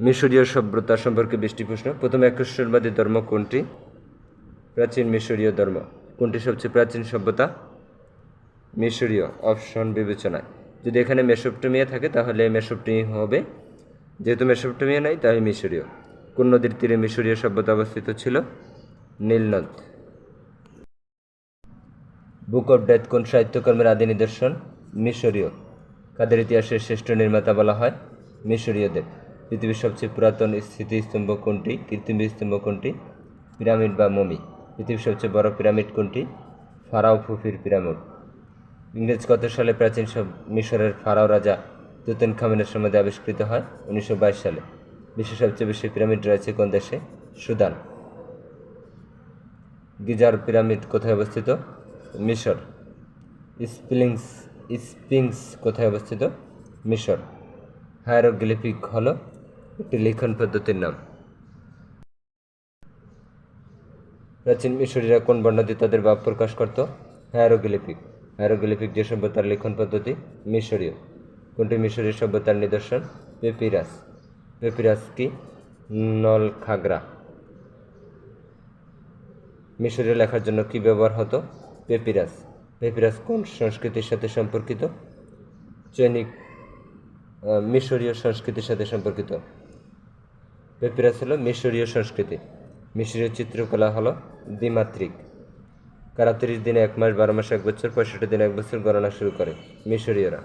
মিশরীয় সভ্যতা সম্পর্কে 20টি প্রশ্ন। প্রথম একেশ্বরবাদী ধর্ম কোনটি? প্রাচীন মিশরীয় ধর্ম। কোনটি সবচেয়ে প্রাচীন সভ্যতা? মিশরীয়। অপশন বিবেচনায় যদি এখানে মেসোপটেমিয়া থাকে তাহলে মেসোপটেমিয়া হবে, যেহেতু মেসোপটেমিয়া নাই তাই মিশরীয়। কোন নদীর তীরে মিশরীয় সভ্যতা অবস্থিত ছিল? নীল নদ। বুক অফ ডেথ কোন সাহিত্যকর্মের আদি নিদর্শন? মিশরীয়। কাদের ইতিহাসের শ্রেষ্ঠ নির্মাতা বলা হয়? মিশরীয়দের। পৃথিবীর সবচেয়ে পুরাতন স্মৃতিস্তম্ভ কোনটি? কৃত্রিম স্তম্ভ কোনটি? পিরামিড বা মমি। পৃথিবীর সবচেয়ে বড় পিরামিড কোনটি? ফারাও ফুফির পিরামিড। ইংরেজ কত সালে প্রাচীন মিশরের ফারাও রাজা তুতেনখামেনের সমাধি আবিষ্কৃত হয়? 1922 সালে। বিশ্বের সবচেয়ে বেশি পিরামিড রয়েছে কোন দেশে? সুদান। গিজার পিরামিড কোথায় অবস্থিত? মিশর। স্পিংস কোথায় অবস্থিত? মিশর। হায়ারোগ্লিফিক হলো একটি লিখন পদ্ধতির নাম। প্রাচীন মিশরীরা কোন বর্ণ দিয়ে তাদের ভাব প্রকাশ করত? হায়ারোগ্লিফিক। হায়ারোগ্লিফিক যে সভ্যতার লিখন পদ্ধতি? মিশরীয়। কোনটি মিশরীয় সভ্যতার নিদর্শন? পেপিরাস। পেপিরাস কি? নলখাগড়া। মিশরীয় লেখার জন্য কি ব্যবহার হতো? পেপিরাস। পেপিরাস কোন সংস্কৃতির সাথে সম্পর্কিত? মিশরীয় সংস্কৃতির সাথে সম্পর্কিত। পেপিরাস হলো মিশরীয় সংস্কৃতি। মিশরীয় চিত্রকলা হলো দ্বিমাত্রিক। কারা 30 দিনে 1 মাস, 12 মাসে 1 বছর, 65 দিনে 1 বছর গণনা শুরু করে? মিশরীয়রা।